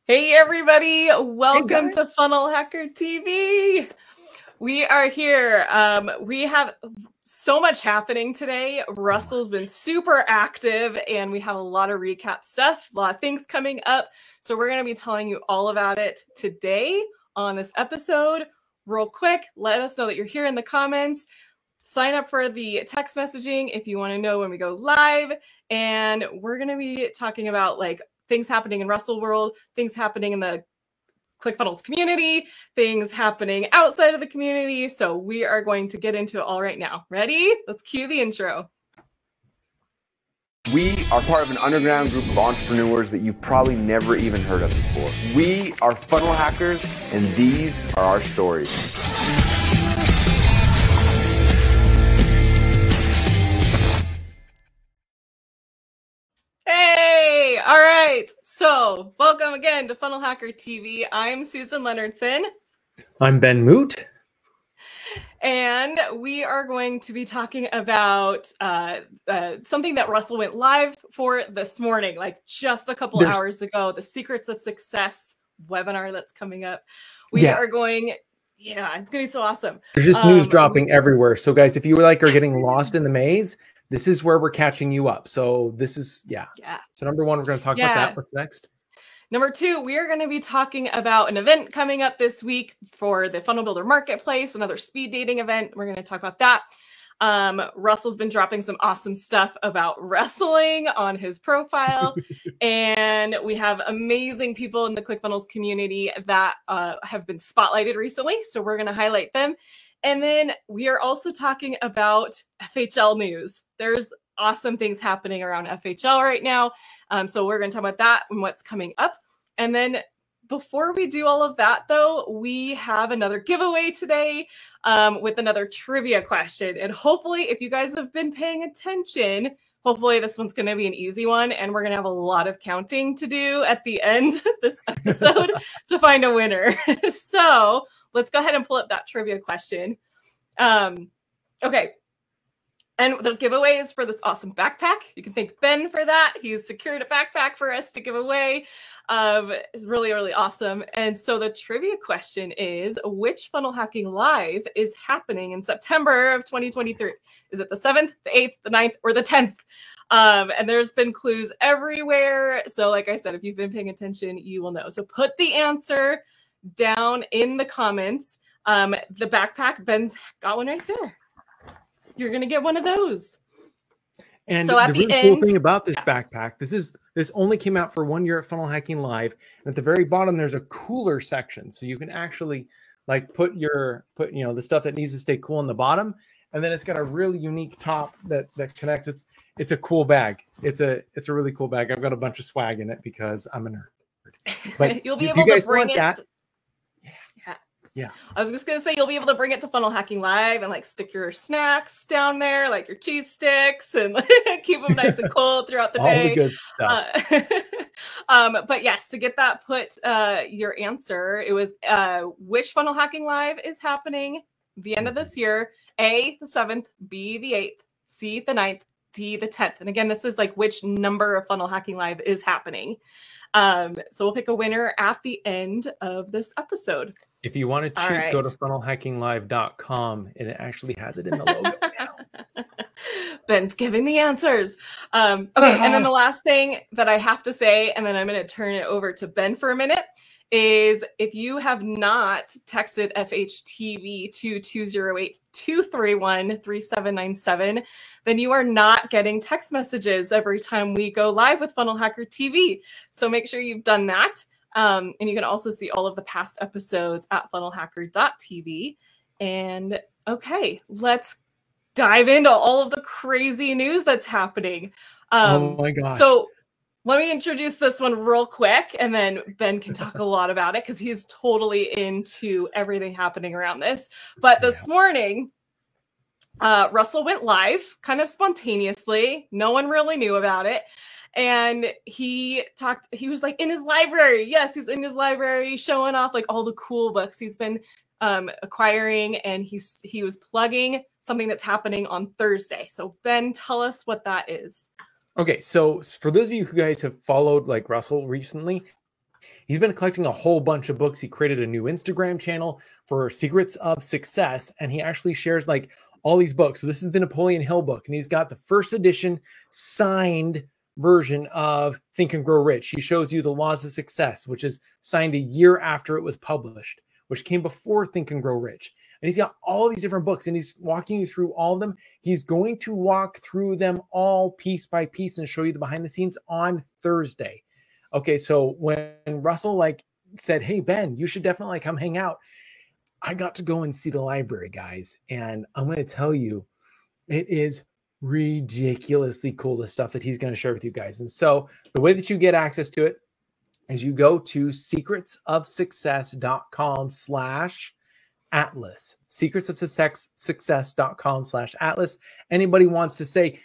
Hey everybody, welcome Hey to Funnel Hacker TV. We are here. We have so much happening today. Russell's been super active and we have a lot of recap stuff, a lot of things coming up. So we're going to be telling you all about it today on this episode. Real quick, let us know that you're here in the comments. Sign up for the text messaging if you want to know when we go live. And we're going to be talking about like things happening in Russell world, things happening in the ClickFunnels community, things happening outside of the community. So we are going to get into it all right now. Ready? Let's cue the intro. We are part of an underground group of entrepreneurs that you've probably never even heard of before. We are funnel hackers, and these are our stories. Hey, all right. So welcome again to Funnel Hacker TV. I'm Susan Leonardson. I'm Ben Moot. And we are going to be talking about something that Russell went live for this morning, like just a couple hours ago, the Secrets of Success webinar that's coming up. We are going, it's going to be so awesome. There's just news dropping everywhere. So guys, if you are getting lost in the maze, this is where we're catching you up. So this is, So number one, we're going to talk about that. What's next? Number two, we are going to be talking about an event coming up this week for the Funnel Builder Marketplace, another speed dating event. We're going to talk about that. Russell's been dropping some awesome stuff about wrestling on his profile. And we have amazing people in the ClickFunnels community that have been spotlighted recently. So we're going to highlight them. And then we are also talking about FHL news. There's awesome things happening around FHL right now. So we're going to talk about that and what's coming up. And then before we do all of that, though, we have another giveaway today with another trivia question. And hopefully, if you guys have been paying attention, hopefully this one's going to be an easy one. And we're going to have a lot of counting to do at the end of this episode to find a winner. So let's go ahead and pull up that trivia question. Okay. And the giveaway is for this awesome backpack. You can thank Ben for that. He's secured a backpack for us to give away. It's really, really awesome. And so the trivia question is, which Funnel Hacking Live is happening in September of 2023? Is it the 7th, the 8th, the 9th, or the 10th? And there's been clues everywhere. So like I said, if you've been paying attention, you will know. So put the answer down in the comments. The backpack, Ben's got one right there. You're going to get one of those. And so the really cool thing about this backpack, this only came out for 1 year at Funnel Hacking Live. And at the very bottom, there's a cooler section. So you can actually like put the stuff that needs to stay cool in the bottom. And then it's got a really unique top that connects. It's a cool bag. It's a really cool bag. I've got a bunch of swag in it because I'm a nerd. But you'll be able to bring it. Yeah. I was just going to say, you'll be able to bring it to Funnel Hacking Live and like stick your snacks down there, like your cheese sticks, and keep them nice and cold throughout the day. All the good stuff. But yes, to get that, put your answer. It was which Funnel Hacking Live is happening the end of this year? A, the 7th, B, the 8th, C, the 9th, D, the 10th. And again, this is like which number of Funnel Hacking Live is happening. So we'll pick a winner at the end of this episode. If you want to cheat, go to funnelhackinglive.com and it actually has it in the logo now. Ben's giving the answers. Okay, and then the last thing that I have to say, and then I'm going to turn it over to Ben for a minute, is if you have not texted FHTV to 208-231-3797, then you are not getting text messages every time we go live with Funnel Hacker TV. So make sure you've done that. And you can also see all of the past episodes at FunnelHacker.tv. And okay, let's dive into all of the crazy news that's happening. Oh my gosh. So let me introduce this one real quick, and then Ben can talk a lot about it because he's totally into everything happening around this. But this morning, Russell went live kind of spontaneously. No one really knew about it. And he was like in his library. Yes, he's in his library showing off like all the cool books he's been acquiring. And he was plugging something that's happening on Thursday. So Ben, tell us what that is. Okay, so for those of you who guys have followed like Russell recently, He's been collecting a whole bunch of books. He created a new Instagram channel for Secrets of Success, and he actually shares like all these books. So this is the Napoleon Hill book, and he's got the first edition signed version of Think and Grow Rich. He shows you the laws of success, which is signed a year after it was published, which came before Think and Grow Rich. And he's got all these different books, and he's walking you through all of them. He's going to walk through them all piece by piece and show you the behind the scenes on Thursday. Okay, so when Russell like said, hey, Ben, you should definitely come hang out, I got to go and see the library, guys. And I'm going to tell you, it is ridiculously cool, the stuff that he's going to share with you guys. And so the way that you get access to it is you go to secretsofsuccess.com/Atlas, secretsofsuccess.com/Atlas. Anybody wants to say,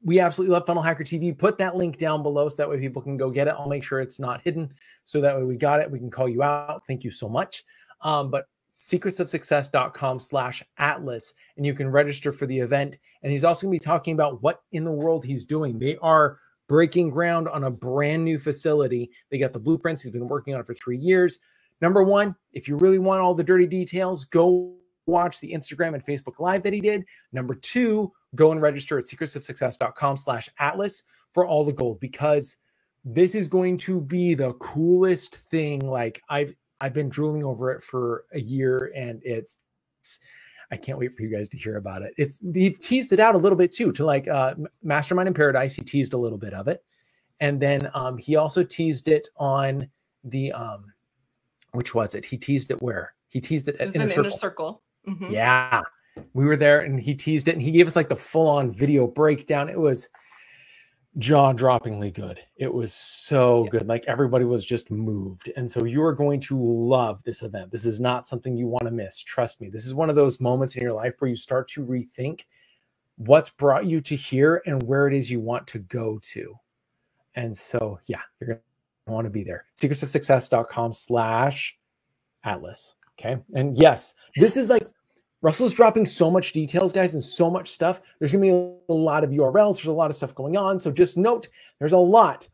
we absolutely love Funnel Hacker TV, put that link down below so that way people can go get it. I'll make sure it's not hidden. So that way we got it. We can call you out. Thank you so much. But secretsofsuccess.com/Atlas, and you can register for the event. And he's also going to be talking about what in the world he's doing. They are breaking ground on a brand new facility. They got the blueprints. He's been working on it for 3 years. Number one, if you really want all the dirty details, go watch the Instagram and Facebook Live that he did. Number two, go and register at secretsofsuccess.com/Atlas for all the gold, because this is going to be the coolest thing. Like I've been drooling over it for a year, and I can't wait for you guys to hear about it. He teased it out a little bit too, to like Mastermind in Paradise. He teased a little bit of it. And then he also teased it on the, which was it? He teased it where? He teased it at Inner Circle. Mm-hmm. Yeah. We were there and he teased it, and he gave us like the full-on video breakdown. It was jaw-droppingly good. It was so good. Like everybody was just moved. And so you are going to love this event. This is not something you want to miss. Trust me. This is one of those moments in your life where you start to rethink what's brought you to here and where it is you want to go to. And so, yeah, you're going to want to be there. secretsofsuccess.com/Atlas. Okay. And yes, this is like, Russell's dropping so much details, guys, and so much stuff. There's going to be a lot of URLs. There's a lot of stuff going on. So just note, there's a lot.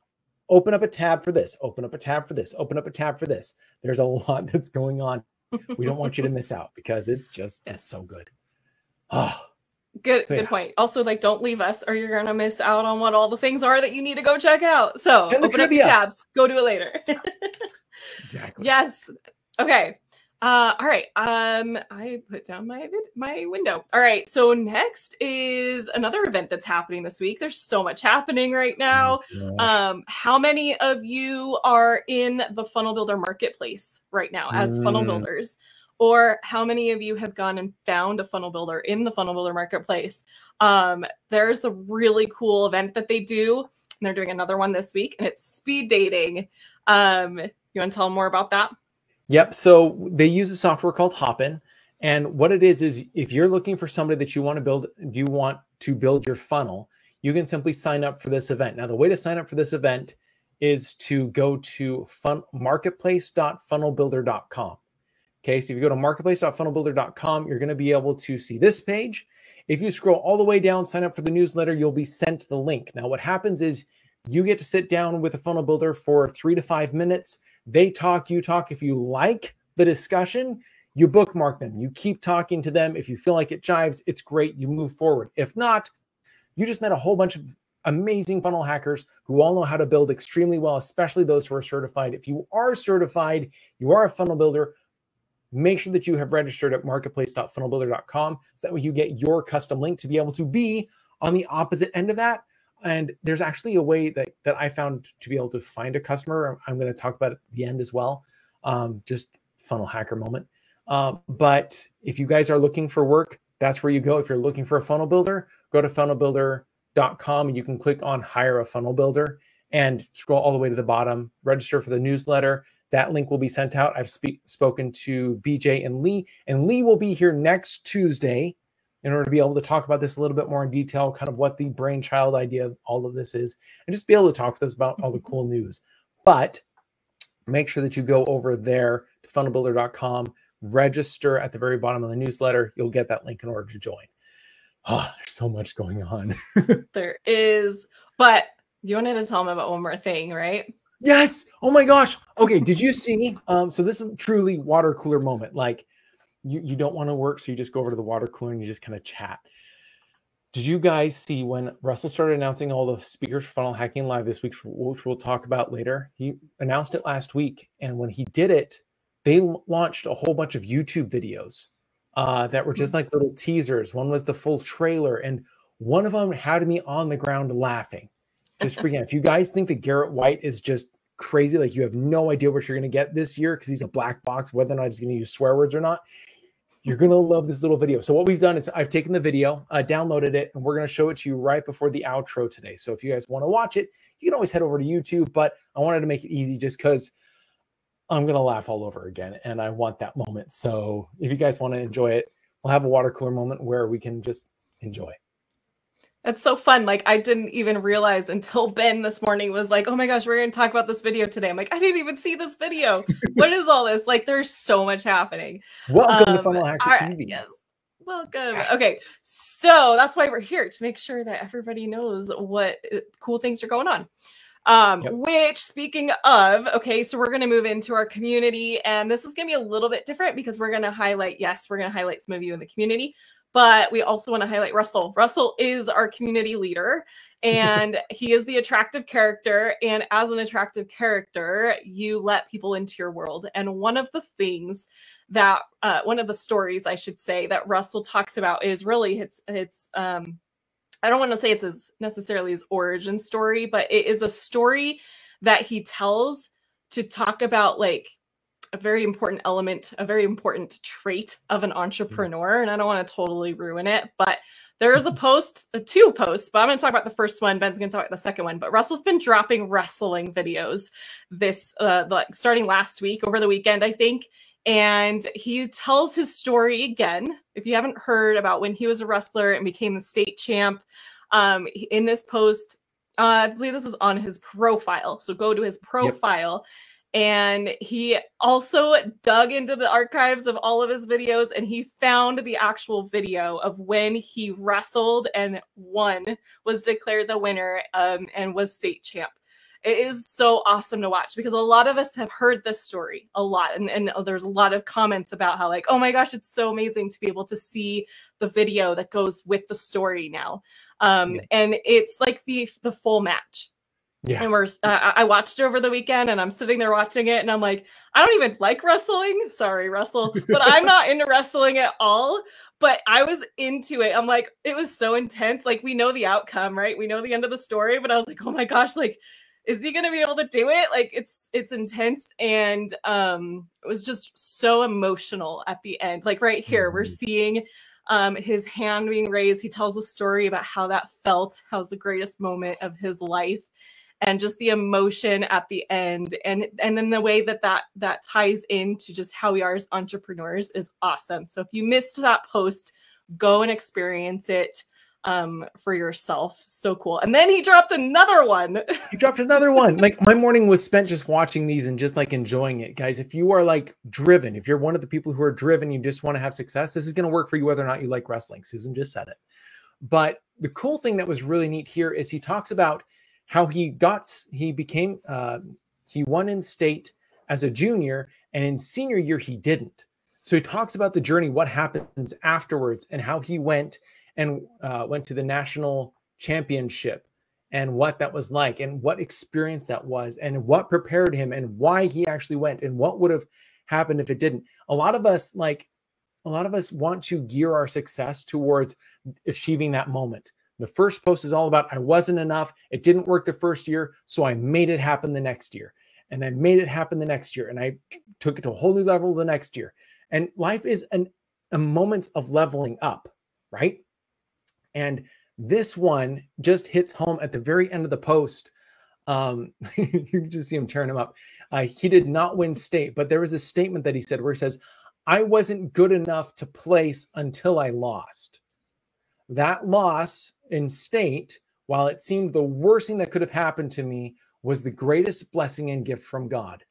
Open up a tab for this. Open up a tab for this. Open up a tab for this. There's a lot that's going on. We don't want you to miss out, because it's just it's so good. Oh, good point. Also, like, don't leave us, or you're going to miss out on what all the things are that you need to go check out. So open up the tabs. Go do it later. Exactly. Yes. Okay. All right. I put down my window. All right. So next is another event that's happening this week. There's so much happening right now. How many of you are in the Funnel Builder Marketplace right now as funnel builders? Or how many of you have gone and found a funnel builder in the Funnel Builder Marketplace? There's a really cool event that they do, and they're doing another one this week, and it's speed dating. You want to tell them more about that? Yep. So they use a software called Hopin. And what it is if you're looking for somebody that you want to build your funnel, you can simply sign up for this event. Now, the way to sign up for this event is to go to marketplace.funnelbuilder.com. Okay. So if you go to marketplace.funnelbuilder.com, you're going to be able to see this page. If you scroll all the way down, sign up for the newsletter, you'll be sent the link. Now, what happens is you get to sit down with a funnel builder for 3 to 5 minutes. They talk, you talk. If you like the discussion, you bookmark them. You keep talking to them. If you feel like it jives, it's great. You move forward. If not, you just met a whole bunch of amazing funnel hackers who all know how to build extremely well, especially those who are certified. If you are certified, you are a funnel builder, make sure that you have registered at marketplace.funnelbuilder.com so that way you get your custom link to be able to be on the opposite end of that. And there's actually a way that I found to be able to find a customer. I'm going to talk about it at the end as well. Just funnel hacker moment. But if you guys are looking for work, that's where you go. If you're looking for a funnel builder, go to funnelbuilder.com and you can click on hire a funnel builder and scroll all the way to the bottom, register for the newsletter. That link will be sent out. I've spoken to BJ and Lee will be here next Tuesday in order to be able to talk about this a little bit more in detail, kind of what the brainchild idea of all of this is, and just be able to talk with us about all the cool news. But make sure that you go over there to funnelbuilder.com, register at the very bottom of the newsletter. You'll get that link in order to join. Oh, there's so much going on. There is, but you wanted to tell them about one more thing, right? Yes. Oh my gosh. Okay. Did you see? So this is truly water cooler moment. Like you don't want to work, so you just go over to the water cooler and you just kind of chat. Did you guys see when Russell started announcing all the speakers for Funnel Hacking Live this week, which we'll talk about later? He announced it last week. And when he did it, they launched a whole bunch of YouTube videos that were just like little teasers. One was the full trailer, and one of them had me on the ground laughing. Just forget, if you guys think that Garrett White is just crazy, like you have no idea what you're going to get this year because he's a black box, whether or not he's going to use swear words or not, you're going to love this little video. So what we've done is I've taken the video, downloaded it, and we're going to show it to you right before the outro today. So if you guys want to watch it, you can always head over to YouTube, but I wanted to make it easy just because I'm going to laugh all over again, and I want that moment. So if you guys want to enjoy it, we'll have a water cooler moment where we can just enjoy. That's so fun. Like, I didn't even realize until Ben this morning was like, oh my gosh, we're going to talk about this video today. I'm like, I didn't even see this video. What is all this? Like, there's so much happening. Welcome to FunnelHackerTV. Right, yes. Welcome. Okay. So that's why we're here, to make sure that everybody knows what cool things are going on. Which, speaking of, okay, so we're going to move into our community, and this is going to be a little bit different because we're going to highlight, yes, we're going to highlight some of you in the community, but we also want to highlight Russell. Russell is our community leader, and he is the attractive character. And as an attractive character, you let people into your world. And one of the things that, one of the stories, I should say, that Russell talks about is really I don't want to say it's necessarily his origin story, but it is a story that he tells to talk about like a very important element, a very important trait of an entrepreneur. And I don't want to totally ruin it, but there's a post, two posts, but I'm going to talk about the first one. Ben's going to talk about the second one. But Russell's been dropping wrestling videos this, like starting last week, over the weekend, I think. And he tells his story again. If you haven't heard about when he was a wrestler and became the state champ, in this post, I believe this is on his profile. So go to his profile. Yep. And he also dug into the archives of all of his videos, and he found the actual video of when he wrestled and won, was declared the winner, and was state champ. It is so awesome to watch because a lot of us have heard this story a lot. And there's a lot of comments about how like, oh my gosh, it's so amazing to be able to see the video that goes with the story now. And it's like the full match. Yeah. And I watched it over the weekend, and I'm sitting there watching it, and I'm like, I don't even like wrestling. Sorry, Russell, but I'm not into wrestling at all. But I was into it. I'm like, it was so intense. Like, we know the outcome, right? We know the end of the story, but I was like, oh my gosh, like, is he going to be able to do it? Like, it's intense. And it was just so emotional at the end. Like right here, we're seeing his hand being raised. He tells a story about how that felt, how it was the greatest moment of his life, and just the emotion at the end. And then the way that ties into just how we are as entrepreneurs is awesome. So if you missed that post, go and experience it for yourself. So cool. And then he dropped another one. He dropped another one. Like, my morning was spent just watching these and just like enjoying it. Guys, if you are like driven, if you're one of the people who are driven, you just want to have success, this is going to work for you whether or not you like wrestling. Susan just said it. But the cool thing that was really neat here is he talks about how he won in state as a junior, and in senior year he didn't. So he talks about the journey, what happens afterwards, and how he went and went to the national championship, and what that was like, and what experience that was, and what prepared him, and why he actually went, and what would have happened if it didn't. A lot of us want to gear our success towards achieving that moment. The first post is all about, I wasn't enough. It didn't work the first year, so I made it happen the next year. And I made it happen the next year. And I took it to a whole new level the next year. And life is a moment of leveling up, right? And this one just hits home at the very end of the post. You can just see him turn him up. He did not win state, but there was a statement that he said where he says, I wasn't good enough to place until I lost. That loss in state, while it seemed the worst thing that could have happened to me, was the greatest blessing and gift from God.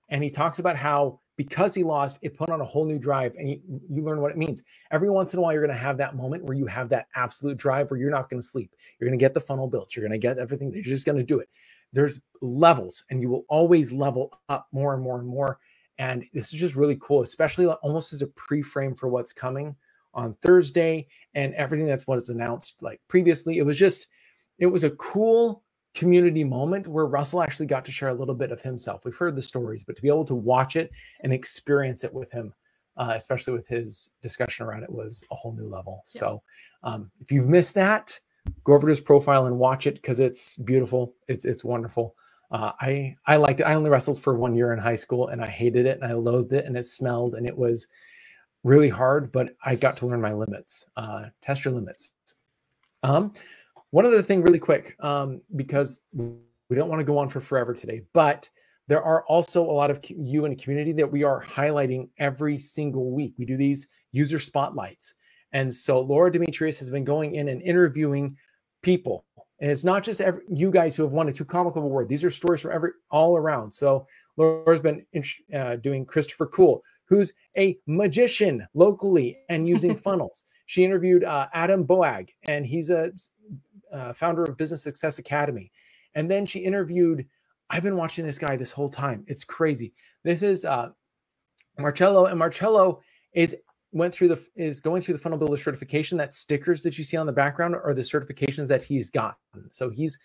And he talks about how because he lost, it put on a whole new drive, and you learn what it means. Every once in a while, you're going to have that moment where you have that absolute drive where you're not going to sleep. You're going to get the funnel built. You're going to get everything. You're just going to do it. there's levels, and you will always level up more and more and more. And this is just really cool, especially almost as a pre-frame for what's coming on Thursday and everything that's what is announced like previously. It was a cool community moment where Russell actually got to share a little bit of himself. We've heard the stories, but to be able to watch it and experience it with him, especially with his discussion around it, was a whole new level. Yeah. So if you've missed that, go over to his profile and watch it, because it's beautiful. It's wonderful. I liked it. I only wrestled for 1 year in high school, and I hated it and I loathed it, and it smelled and it was really hard, but I got to learn my limits. Test your limits. One other thing really quick, because we don't want to go on for forever today, but there are also a lot of you in a community that we are highlighting every single week. We do these user spotlights. And so Laura Demetrius has been going in and interviewing people. And it's not just you guys who have won a 2 Comic Club award. These are stories from all around. So Laura's been doing Christopher Cool, who's a magician locally and using funnels. She interviewed Adam Boag, and he's a founder of Business Success Academy. And then she interviewed, I've been watching this guy this whole time. It's crazy. This is Marcello, and Marcello is going through the Funnel Builder certification. That stickers that you see on the background are the certifications that he's gotten. So he's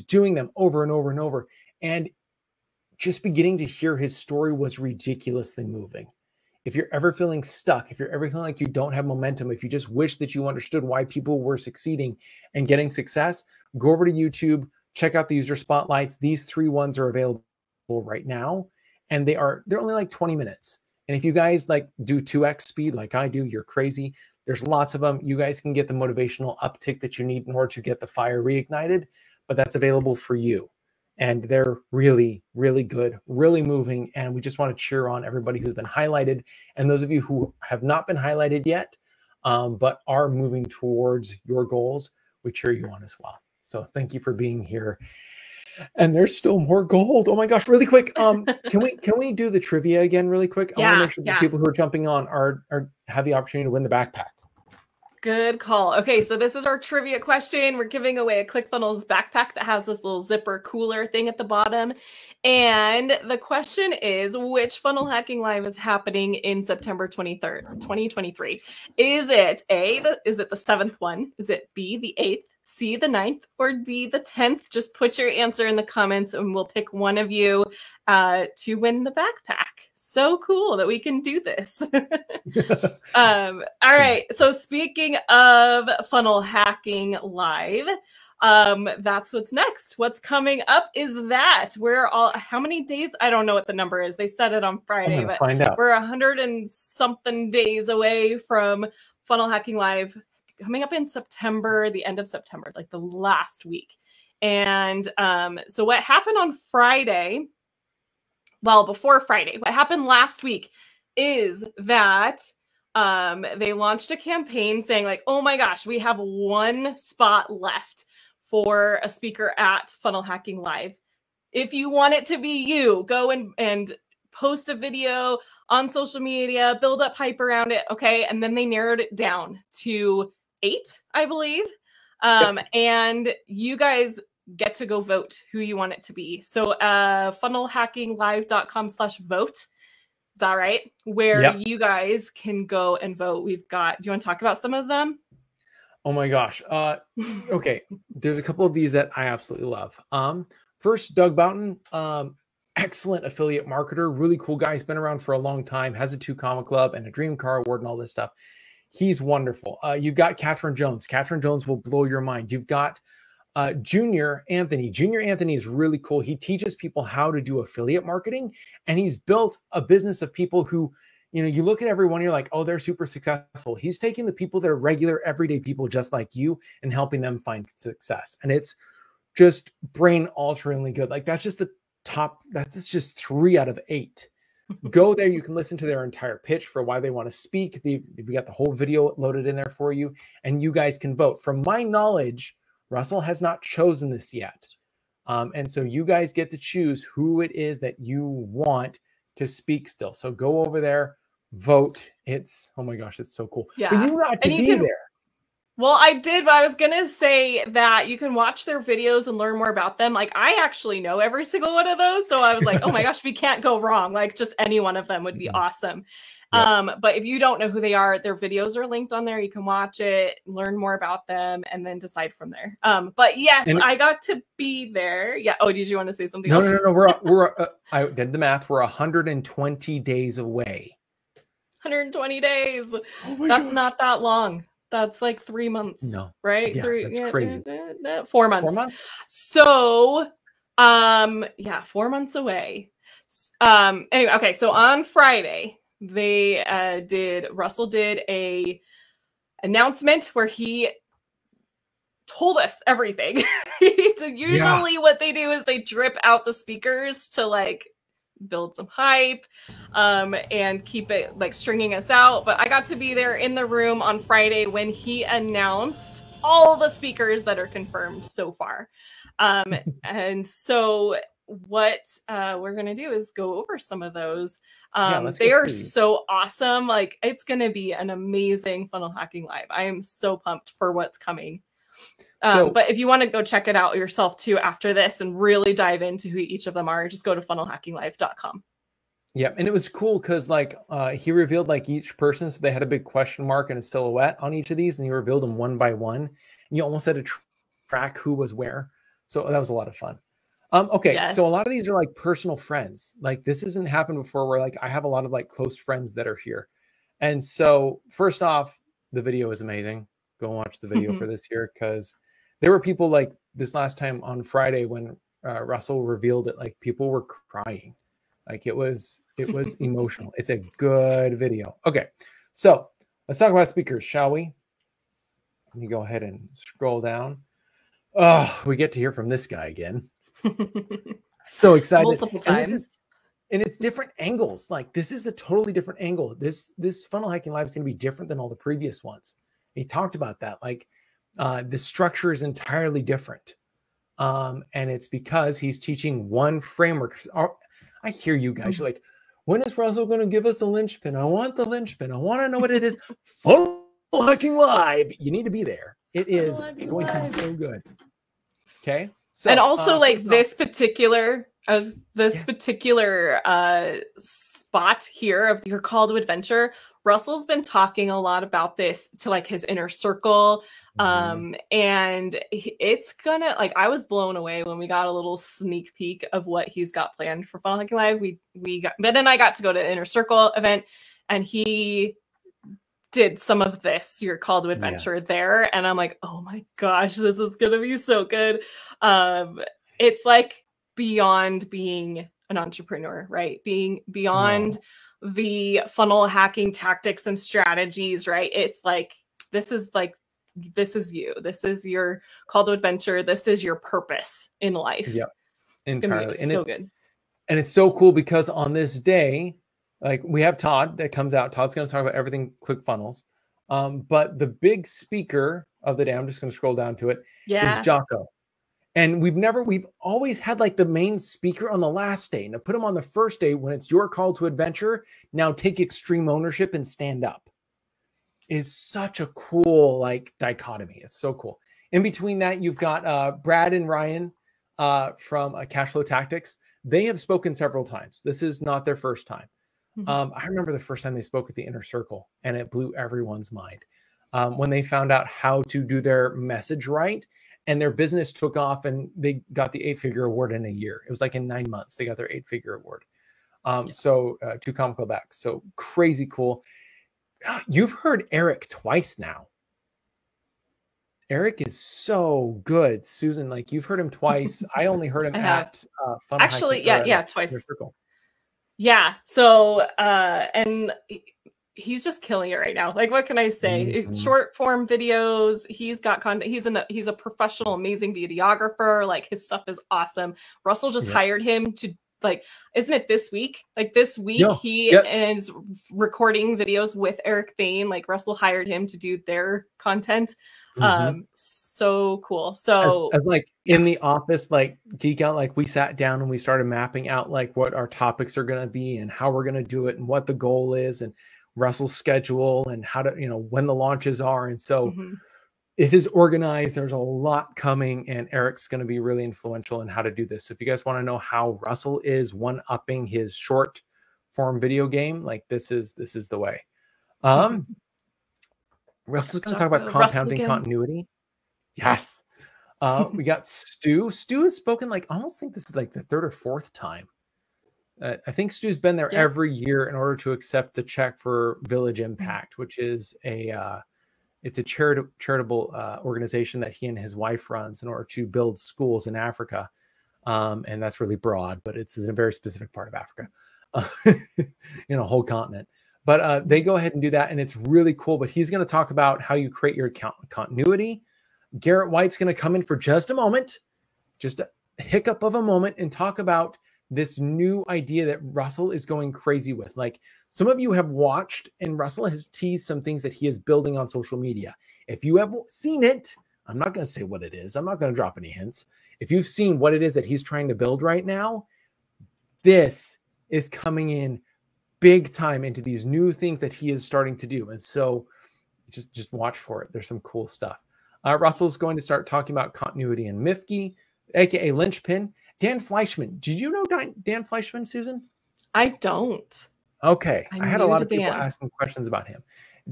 doing them over and over and over. And just beginning to hear his story was ridiculously moving. If you're ever feeling stuck, if you're ever feeling like you don't have momentum, if you just wish that you understood why people were succeeding and getting success, go over to YouTube, check out the user spotlights. These 3 ones are available right now, and they're only like 20 minutes. And if you guys like do 2x speed like I do, you're crazy. There's lots of them. You guys can get the motivational uptick that you need in order to get the fire reignited, but that's available for you. And they're really, really good, really moving. And we just want to cheer on everybody who's been highlighted. And those of you who have not been highlighted yet, but are moving towards your goals, we cheer you on as well. So thank you for being here. And there's still more gold. Oh my gosh, really quick. Can we do the trivia again really quick? I want to make sure the people who are jumping on have the opportunity to win the backpack. Good call. Okay, so this is our trivia question. We're giving away a ClickFunnels backpack that has this little zipper cooler thing at the bottom. And the question is, which Funnel Hacking Live is happening in September 23rd, 2023? Is it is it the 7th one? Is it B, the 8th? C, the 9th, or D, the 10th? Just put your answer in the comments and we'll pick one of you to win the backpack. So cool that we can do this. All right. So speaking of Funnel Hacking Live, that's what's next. What's coming up is that how many days? I don't know what the number is. They said it on Friday, but we're 100 and something days away from Funnel Hacking Live, coming up in September, the end of September, like the last week. And so what happened on Friday, well, before Friday, what happened last week is that they launched a campaign saying like, oh my gosh, we have 1 spot left for a speaker at Funnel Hacking Live. If you want it to be you, go and post a video on social media, build up hype around it. Okay. And then they narrowed it down to 8, I believe. And you guys get to go vote who you want it to be. So funnelhackinglive.com/vote. Is that right? Where you guys can go and vote. We've got, do you want to talk about some of them? Oh my gosh. Okay. There's a couple of these that I absolutely love. First, Doug Boughton, excellent affiliate marketer, really cool guy. He's been around for a long time, has a 2 Comic Club and a Dream Car Award and all this stuff. He's wonderful. You've got Catherine Jones. Catherine Jones will blow your mind. You've got Junior Anthony. Junior Anthony is really cool. He teaches people how to do affiliate marketing, and he's built a business of people who, you look at everyone, you're like, oh, they're super successful. He's taking the people that are regular, everyday people just like you and helping them find success. And it's just brain alteringly good. Like that's just the top, that's just 3 out of 8. Go there. You can listen to their entire pitch for why they want to speak. We got the whole video loaded in there for you, and you guys can vote. From my knowledge, Russell has not chosen this yet. And so you guys get to choose who it is that you want to speak still. So go over there, vote. Oh my gosh, it's so cool. Yeah. But you got to be there. Well, I did, but I was going to say that you can watch their videos and learn more about them. Like, I actually know every single one of those. So I was like, oh my gosh, we can't go wrong. Like, just any one of them would be awesome. Yep. But if you don't know who they are, their videos are linked on there. You can watch it, learn more about them, and then decide from there. But yes, I got to be there. Yeah. Oh, did you want to say something else? No. I did the math. We're 120 days away. 120 days. That's not that long. That's like 3 months. No. Right? Yeah, that's crazy. 4 months. 4 months? So, 4 months away. Anyway, okay. So on Friday, Russell did a announcement where he told us everything. So usually what they do is they drip out the speakers to like build some hype and keep it like stringing us out. But I got to be there in the room on Friday when he announced all the speakers that are confirmed so far. And so what we're going to do is go over some of those. They are so awesome. Like, it's going to be an amazing Funnel Hacking Live. I am so pumped for what's coming. But if you want to go check it out yourself too after this and really dive into who each of them are, just go to FunnelHackingLive.com. Yeah, and it was cool because like he revealed like each person, so they had a big question mark and a silhouette on each of these, and he revealed them one by one. And you almost had to track who was where. So that was a lot of fun. Okay, so a lot of these are like personal friends. Like, this hasn't happened before where like I have a lot of like close friends that are here. And so first off, the video is amazing. Go and watch the video for this year, because there were people like this last time on Friday when Russell revealed it, like people were crying. Like it was emotional. It's a good video. Okay, so let's talk about speakers, shall we? Let me go ahead and scroll down. Oh, we get to hear from this guy again. So excited. Multiple times. And it's different angles. Like, this is a totally different angle. This Funnel Hacking Live is going to be different than all the previous ones. He talked about that. Like, the structure is entirely different. And it's because he's teaching one framework. I hear you guys. You're like, when is Russell going to give us the linchpin? I want the linchpin. I want to know what it is. Funnel Hacking Live. You need to be there. It is going to be so good. Okay. So, and also like this particular spot here of your call to adventure, Russell's been talking a lot about this to like his inner circle. And it's gonna, like, I was blown away when we got a little sneak peek of what he's got planned for Funnel Hacking Live. Ben and I got to go to the inner circle event, and he did some of this, your call to adventure there. And I'm like, oh my gosh, this is going to be so good. It's like beyond being an entrepreneur, right? Being beyond the funnel hacking tactics and strategies, right? It's like, this is you. This is your call to adventure. This is your purpose in life. Yeah, entirely. And so good. And it's so cool because on this day, like, we have Todd that comes out. Todd's going to talk about everything ClickFunnels. But the big speaker of the day, I'm just going to scroll down to it, is Jocko. And we've always had like the main speaker on the last day. Now put him on the first day when it's your call to adventure. Now take extreme ownership and stand up. Is such a cool like dichotomy. It's so cool. In between that, you've got Brad and Ryan from Cashflow Tactics. They have spoken several times. This is not their first time. I remember the first time they spoke at the Inner Circle, and it blew everyone's mind when they found out how to do their message right, and their business took off, and they got the 8-figure award in a year. It was like in 9 months they got their 8-figure award. So 2 comical backs. So crazy cool. You've heard Eric twice now. Eric is so good, Susan. Like, you've heard him twice. I only heard him at actually, twice. Yeah. So, and he's just killing it right now. Like, what can I say? Short form videos. He's got content. He's a professional, amazing videographer. Like, his stuff is awesome. Russell just hired him to, like, isn't it this week? Like, this week he is recording videos with Eric Thane. Like, Russell hired him to do their content. So cool. So as like in the office, like geek out, like we sat down and we started mapping out like what our topics are going to be and how we're going to do it and what the goal is and Russell's schedule and how to, when the launches are. And so this is organized. There's a lot coming, and Eric's going to be really influential in how to do this. So if you guys want to know how Russell is one-upping his short form video game, like this is the way. Russell's going to talk about compounding continuity. Yes. We got Stu. Stu has spoken like, I almost think this is like the third or fourth time. I think Stu's been there every year in order to accept the check for Village Impact, which is it's a charitable organization that he and his wife runs in order to build schools in Africa. And that's really broad, but it's in a very specific part of Africa, in a whole continent. But they go ahead and do that, and it's really cool. But he's going to talk about how you create your account continuity. Garrett White's going to come in for just a moment, just a hiccup of a moment, and talk about this new idea that Russell is going crazy with. Like, some of you have watched, and Russell has teased some things that he is building on social media. If you have seen it, I'm not going to say what it is. I'm not going to drop any hints. If you've seen what it is that he's trying to build right now, this is coming in big time into these new things that he is starting to do. And so just watch for it. There's some cool stuff. Russell's going to start talking about continuity in Mifke, aka Linchpin. Dan Fleischman. Did you know Dan Fleischman, Susan? I don't. Okay. I had a lot of people asking questions about him.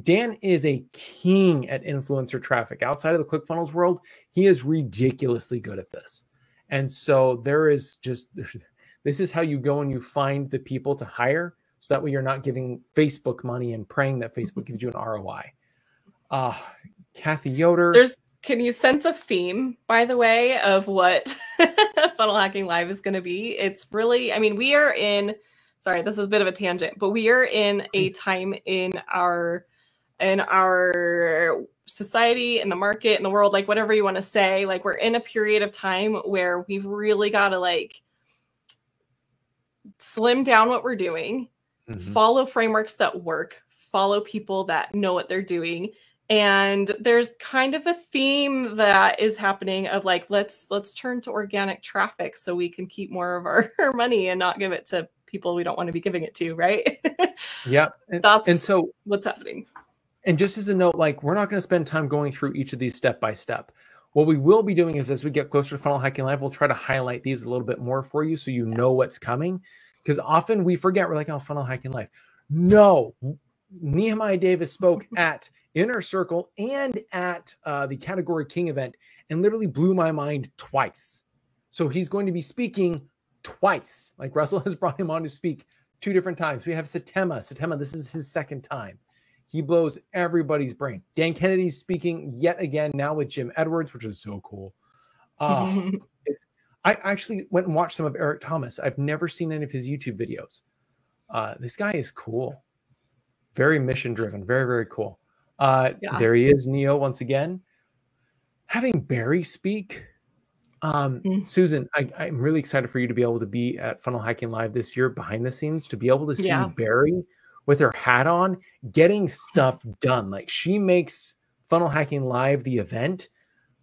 Dan is a king at influencer traffic. Outside of the ClickFunnels world, he is ridiculously good at this. And so this is how you go and you find the people to hire. So that way you're not giving Facebook money and praying that Facebook gives you an ROI. Kathy Yoder. Can you sense a theme, by the way, of what Funnel Hacking Live is going to be? It's really, I mean, we are in, sorry, this is a bit of a tangent, but we are in a time in our society, in the market, in the world, like whatever you want to say, like we're in a period of time where we've really got to like slim down what we're doing, follow frameworks that work, follow people that know what they're doing. And there's kind of a theme that is happening of like, let's turn to organic traffic so we can keep more of our money and not give it to people we don't want to be giving it to, right? Yeah. And so what's happening. And just as a note, like, we're not going to spend time going through each of these step by step. What we will be doing is as we get closer to Funnel Hacking Live, we'll try to highlight these a little bit more for you so you know what's coming. Because often we forget, we're like, oh, Funnel Hacking Live. No, Nehemiah Davis spoke at Inner Circle and at the Category King event and literally blew my mind twice. So he's going to be speaking twice. Like, Russell has brought him on to speak 2 different times. We have Satema, this is his 2nd time. He blows everybody's brain. Dan Kennedy's speaking yet again, now with Jim Edwards, which is so cool. I actually went and watched some of Eric Thomas. I've never seen any of his YouTube videos. This guy is cool. Very mission driven. Very, very cool. There he is, Neo, once again. Having Barry speak. Susan, I'm really excited for you to be able to be at Funnel Hacking Live this year behind the scenes, to be able to see Barry with her hat on, getting stuff done. Like, she makes Funnel Hacking Live, the event,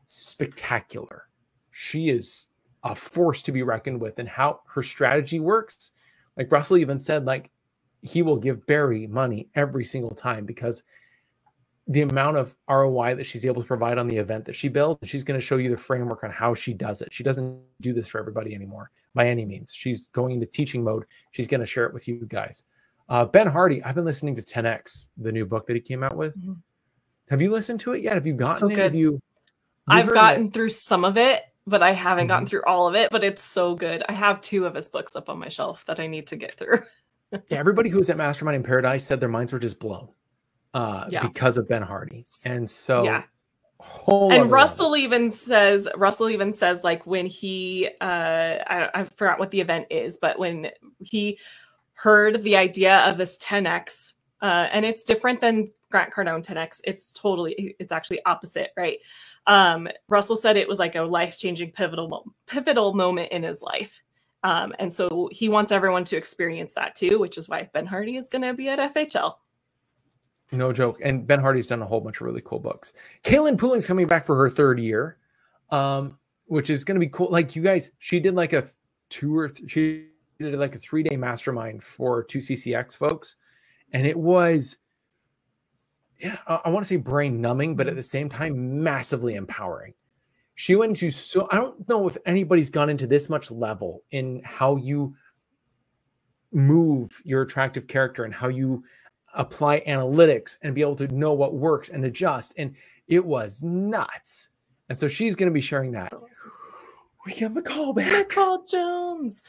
spectacular. She is a force to be reckoned with, and how her strategy works. Like, Russell even said, like, he will give Barry money every single time because the amount of ROI that she's able to provide on the event that she built, she's going to show you the framework on how she does it. She doesn't do this for everybody anymore by any means. She's going into teaching mode. She's going to share it with you guys. Ben Hardy, I've been listening to 10X, the new book that he came out with. Have you listened to it yet? Have you gotten it? I've gotten through some of it, but I haven't gotten through all of it, but it's so good. I have 2 of his books up on my shelf that I need to get through. Yeah, everybody who was at Mastermind in Paradise said their minds were just blown because of Ben Hardy. And so and Russell even says like, when he I forgot what the event is, but when he heard the idea of this 10X, and it's different than Grant Cardone 10X. It's actually opposite, right? Russell said it was like a life-changing pivotal moment in his life. And so he wants everyone to experience that too, which is why Ben Hardy is going to be at FHL. No joke. And Ben Hardy's done a whole bunch of really cool books. Kaylin Pooling's coming back for her 3rd year, which is going to be cool. Like, you guys, she did like a 3-day mastermind for 2CCX folks. And it was yeah, I want to say brain numbing, but at the same time, massively empowering. She went into I don't know if anybody's gone into this much level in how you move your attractive character and how you apply analytics and be able to know what works and adjust. And it was nuts. And so she's going to be sharing that. We get McCall back. McCall Jones.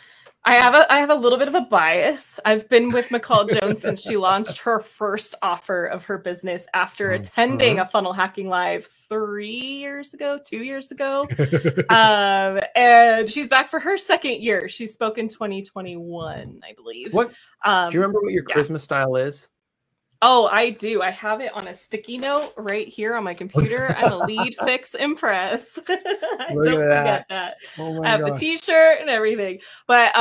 I have a little bit of a bias. I've been with McCall Jones since she launched her first offer of her business after attending a Funnel Hacking Live 2 years ago. And she's back for her second year. She spoke in 2021, I believe. What? Do you remember what your charisma style is? Oh, I do. I have it on a sticky note right here on my computer. I'm a lead fix impress. Don't forget that. Oh I have the t-shirt and everything. But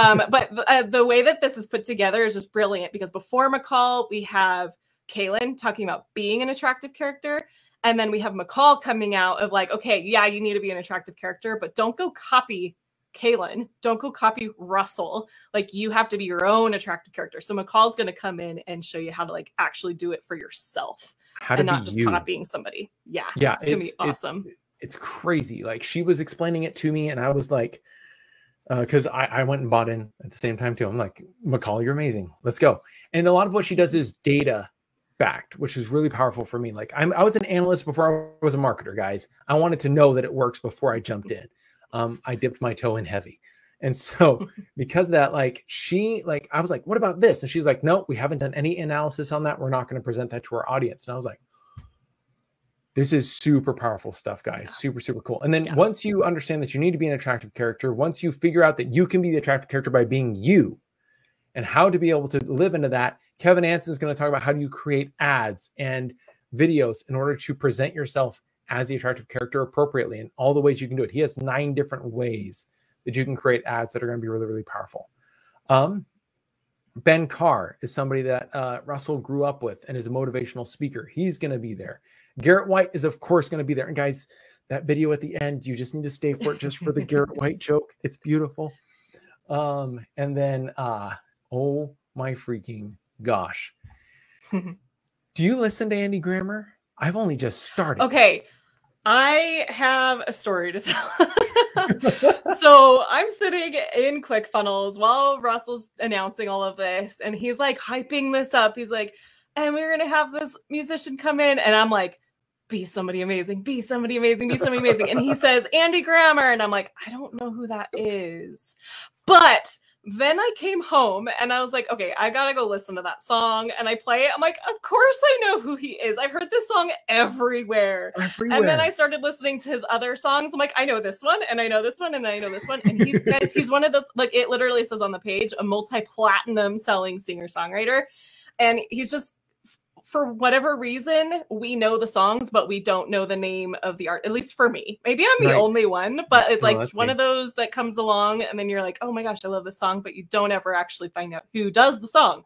the way that this is put together is just brilliant, because before McCall, we have Kaylin talking about being an attractive character. And then we have McCall coming out of like, okay, yeah, you need to be an attractive character, but don't go copy Kaylin. Don't go copy Russell. Like, you have to be your own attractive character. So McCall's going to come in and show you how to like actually do it for yourself and not just copying somebody. Yeah. Yeah. It's going to be awesome. It's crazy. Like, she was explaining it to me and I was like, because I went and bought in at the same time too. I'm like, McCall, you're amazing. Let's go. And a lot of what she does is data backed, which is really powerful for me. Like, I was an analyst before I was a marketer, guys. I wanted to know that it works before I jumped in. I dipped my toe in heavy. And so because of that, like, I was like, what about this? And she's like, no, we haven't done any analysis on that. We're not going to present that to our audience. And I was like, this is super powerful stuff, guys. Super, super cool. And then once you understand that you need to be an attractive character, once you figure out that you can be the attractive character by being you and how to be able to live into that, Kevin Anson is going to talk about how do you create ads and videos in order to present yourself as the attractive character appropriately and all the ways you can do it. He has 9 different ways that you can create ads that are going to be really, really powerful. Ben Carr is somebody that Russell grew up with and is a motivational speaker. He's going to be there. Garrett White is, of course, going to be there. And guys, that video at the end, you just need to stay for it just for the Garrett White joke. It's beautiful. And then, oh my freaking gosh. Do you listen to Andy Grammer? I've only just started. Okay. I have a story to tell. So I'm sitting in ClickFunnels while Russell's announcing all of this, and he's like hyping this up. He's like, and we're going to have this musician come in. And I'm like, be somebody amazing, be somebody amazing, be somebody amazing. And he says, Andy Grammer. And I'm like, I don't know who that is. But then I came home and I was like, okay, I gotta go listen to that song. And I play it. I'm like, of course I know who he is. I've heard this song everywhere. And then I started listening to his other songs. I'm like, I know this one, and I know this one, and I know this one. And he's, guys, he's one of those, like, it literally says on the page, a multi-platinum selling singer-songwriter. And he's just, for whatever reason, we know the songs, but we don't know the name of the art, at least for me. Maybe I'm the only one, but it's like one of those that comes along and then you're like, oh my gosh, I love this song, but you don't ever actually find out who does the song.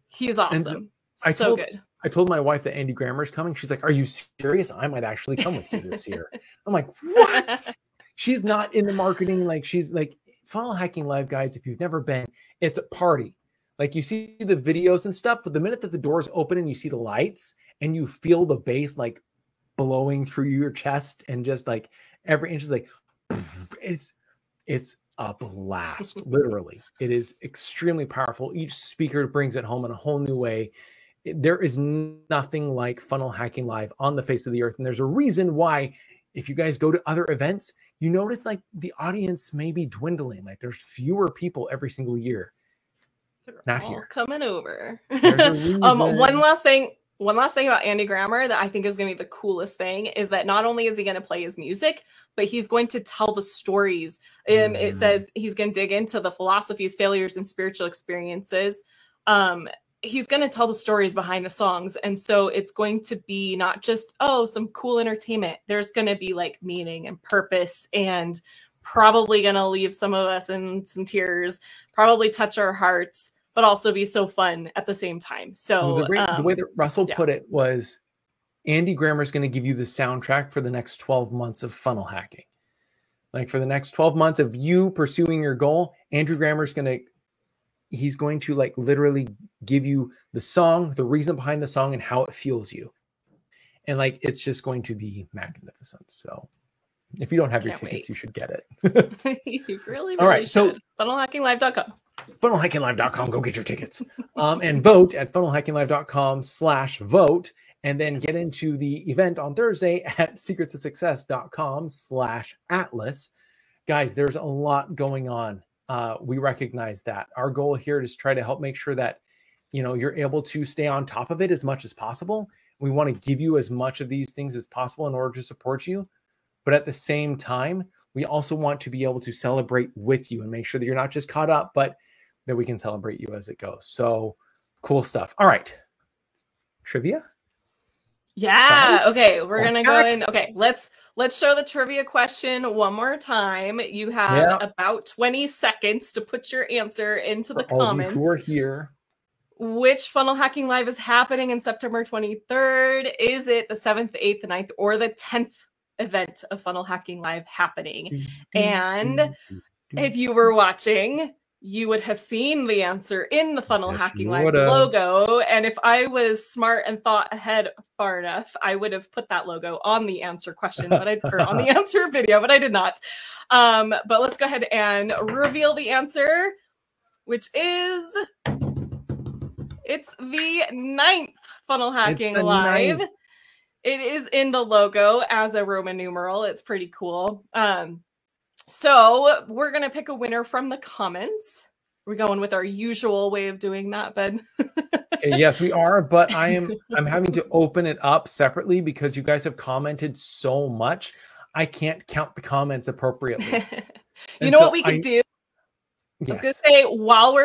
He's awesome. So good. I told my wife that Andy Grammer is coming. She's like, are you serious? I might actually come with you this year. I'm like, what? She's not in the marketing. Like, she's like, Funnel Hacking Live, guys, if you've never been, it's a party. Like, you see the videos and stuff, but the minute that the doors open and you see the lights and you feel the bass like blowing through your chest and just like every inch is like, it's a blast. Literally, it is extremely powerful. Each speaker brings it home in a whole new way. There is nothing like Funnel Hacking Live on the face of the earth. And there's a reason why, if you guys go to other events, you notice like the audience may be dwindling. Like, there's fewer people every single year. Not here. Coming over. One last thing about Andy Grammer that I think is going to be the coolest thing is that not only is he going to play his music, but he's going to tell the stories. It says he's going to dig into the philosophies, failures, and spiritual experiences. He's going to tell the stories behind the songs. And so it's going to be not just, oh, some cool entertainment. There's going to be like meaning and purpose, and probably going to leave some of us in some tears, probably touch our hearts, but also be so fun at the same time. So the way that Russell put it was, Andy Grammer is going to give you the soundtrack for the next 12 months of funnel hacking. Like, for the next 12 months of you pursuing your goal, Andrew Grammer is he's going to like literally give you the song, the reason behind the song, and how it fuels you. And like, it's just going to be magnificent. So if you don't have your tickets, you should get it. You really All right, should. So FunnelHackingLive.com. FunnelHackingLive.com. Go get your tickets. And vote at FunnelHackingLive.com/vote. And then get into the event on Thursday at secretsofsuccess.com/Atlas. Guys, there's a lot going on. We recognize that. Our goal here is to try to help make sure that, you know, you're able to stay on top of it as much as possible. We want to give you as much of these things as possible in order to support you. But at the same time, we also want to be able to celebrate with you and make sure that you're not just caught up, but that we can celebrate you as it goes. So cool stuff. All right. Trivia? Yeah. Okay. We're going to go in. Okay. Let's show the trivia question one more time. You have about 20 seconds to put your answer into the comments. Who are here? Which Funnel Hacking Live is happening in September 23rd? Is it the 7th, 8th, 9th, or the 10th event of Funnel Hacking Live happening? And if you were watching, you would have seen the answer in the Funnel Hacking Live logo. And if I was smart and thought ahead far enough, I would have put that logo on the answer question, but or on the answer video, but I did not. But let's go ahead and reveal the answer, which is, it's the 9th Funnel Hacking Live. 9th. It is in the logo as a Roman numeral. It's pretty cool. So we're going to pick a winner from the comments. We're going with our usual way of doing that, Ben. Okay, yes, we are, but I'm having to open it up separately because you guys have commented so much. I can't count the comments appropriately. You know what we could do? I was going to say, while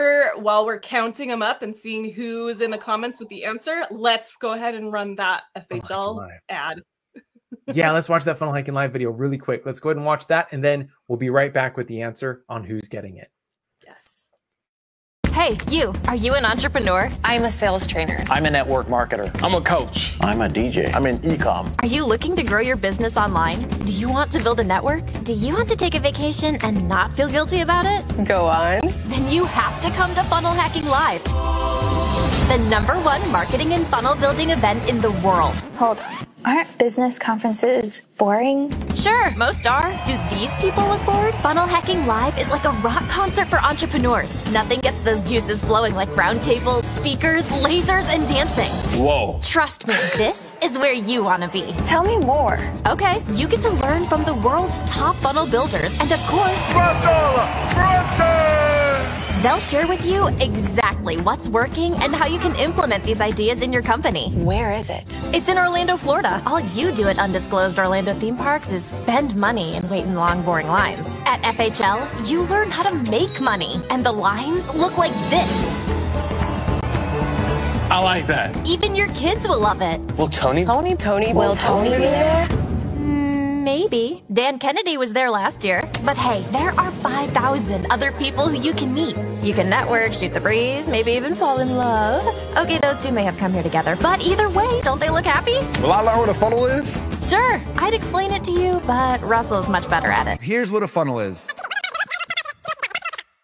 we're counting them up and seeing who's in the comments with the answer, let's go ahead and run that FHL ad. Yeah, let's watch that Funnel Hacking Live video really quick. Let's go ahead and watch that, and then we'll be right back with the answer on who's getting it. Yes. Hey, you. Are you an entrepreneur? I'm a sales trainer. I'm a network marketer. I'm a coach. I'm a DJ. I'm in e-com. Are you looking to grow your business online? Do you want to build a network? Do you want to take a vacation and not feel guilty about it? Go on. Then you have to come to Funnel Hacking Live, the #1 marketing and funnel building event in the world. Hold on. Aren't business conferences boring? Sure, most are. Do these people look bored? Funnel Hacking Live is like a rock concert for entrepreneurs. Nothing gets those juices flowing like roundtables, speakers, lasers, and dancing. Whoa. Trust me, this is where you want to be. Tell me more. Okay, you get to learn from the world's top funnel builders, and of course, Russell Brunson! They'll share with you exactly what's working and how you can implement these ideas in your company. Where is it? It's in Orlando, Florida. All you do at undisclosed Orlando theme parks is spend money and wait in long, boring lines. At FHL, you learn how to make money, and the lines look like this. I like that. Even your kids will love it. Will Tony? Will Tony be there? Maybe. Dan Kennedy was there last year. But hey, there are 5,000 other people who you can meet. You can network, shoot the breeze, maybe even fall in love. Okay, those two may have come here together, but either way, don't they look happy? Will I learn what a funnel is? Sure, I'd explain it to you, but Russell's much better at it. Here's what a funnel is.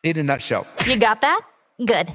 In a nutshell. You got that? Good.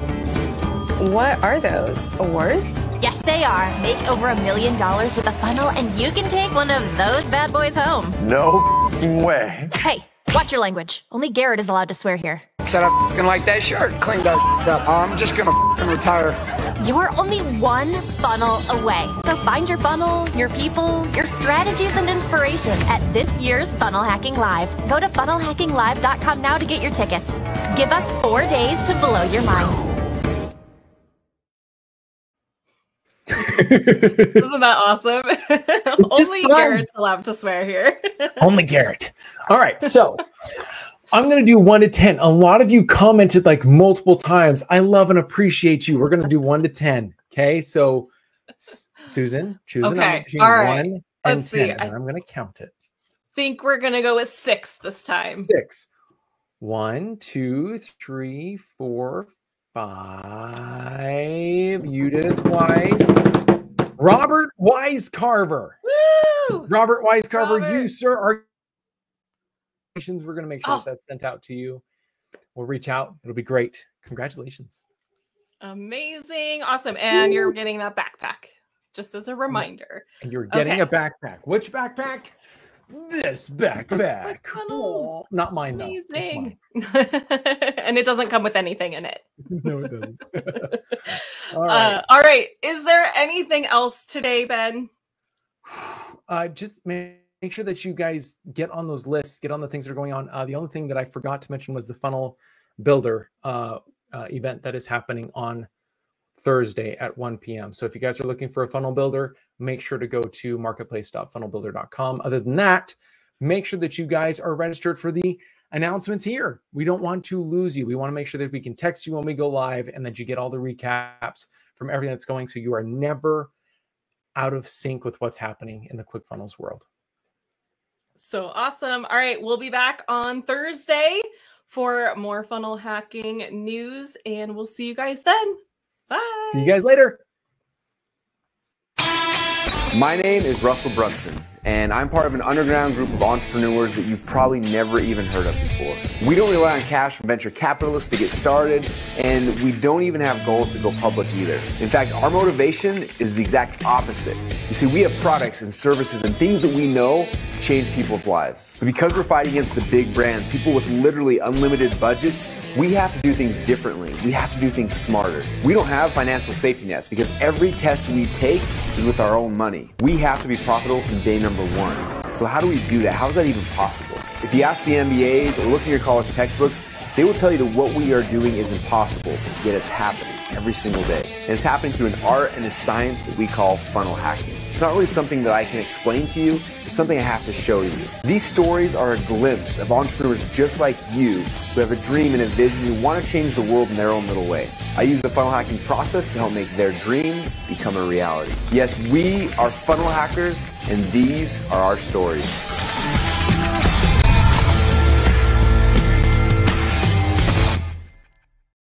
What are those? Awards? Yes, they are. Make over $1 million with a funnel, and you can take one of those bad boys home. No way. Hey, watch your language. Only Garrett is allowed to swear here. Said I like that shirt. Cleaned that up. I'm just gonna retire. You're only one funnel away. So find your funnel, your people, your strategies and inspiration at this year's Funnel Hacking Live. Go to FunnelHackingLive.com now to get your tickets. Give us 4 days to blow your mind. Isn't that awesome? Only Garrett's allowed to swear here. Only Garrett. All right, so I'm going to do 1 to 10. A lot of you commented like multiple times. I love and appreciate you. We're going to do 1 to 10. Okay, so Susan, choose a number between 1 and 10, and I'm going to count it. Think we're going to go with 6 this time. 6. 1, 2, 3, 4, 5. You did it twice. Robert Wisecarver. Woo! Robert Wisecarver, you, sir, are. We're going to make sure that that's sent out to you. We'll reach out. It'll be great. Congratulations. Amazing. Awesome. And you're getting that backpack. just as a reminder. And you're getting a backpack. Which backpack? This backpack. Oh, not mine, though. Amazing. And it doesn't come with anything in it. No, it doesn't. All right. Is there anything else today, Ben? Just make sure that you guys get on those lists, get on the things that are going on. The only thing that I forgot to mention was the Funnel Builder event that is happening on Thursday at 1 p.m. So if you guys are looking for a funnel builder, make sure to go to marketplace.funnelbuilder.com. Other than that, make sure that you guys are registered for the announcements here. We don't want to lose you. We want to make sure that we can text you when we go live and that you get all the recaps from everything that's going, so you are never out of sync with what's happening in the ClickFunnels world. So awesome. All right. We'll be back on Thursday for more funnel hacking news, and we'll see you guys then. Bye. See you guys later. My name is Russell Brunson, and I'm part of an underground group of entrepreneurs that you've probably never even heard of before. We don't rely on cash from venture capitalists to get started, and we don't even have goals to go public either. In fact, our motivation is the exact opposite. You see, we have products and services and things that we know change people's lives. But because we're fighting against the big brands, people with literally unlimited budgets, we have to do things differently. We have to do things smarter. We don't have financial safety nets because every test we take is with our own money. We have to be profitable from day number one. So how do we do that? How is that even possible? If you ask the MBAs or look in your college textbooks, they will tell you that what we are doing is impossible, yet it's happening every single day. And it's happening through an art and a science that we call funnel hacking. It's not really something that I can explain to you. It's something I have to show you. These stories are a glimpse of entrepreneurs just like you who have a dream and a vision who want to change the world in their own little way. I use the funnel hacking process to help make their dreams become a reality. Yes, we are funnel hackers, and these are our stories.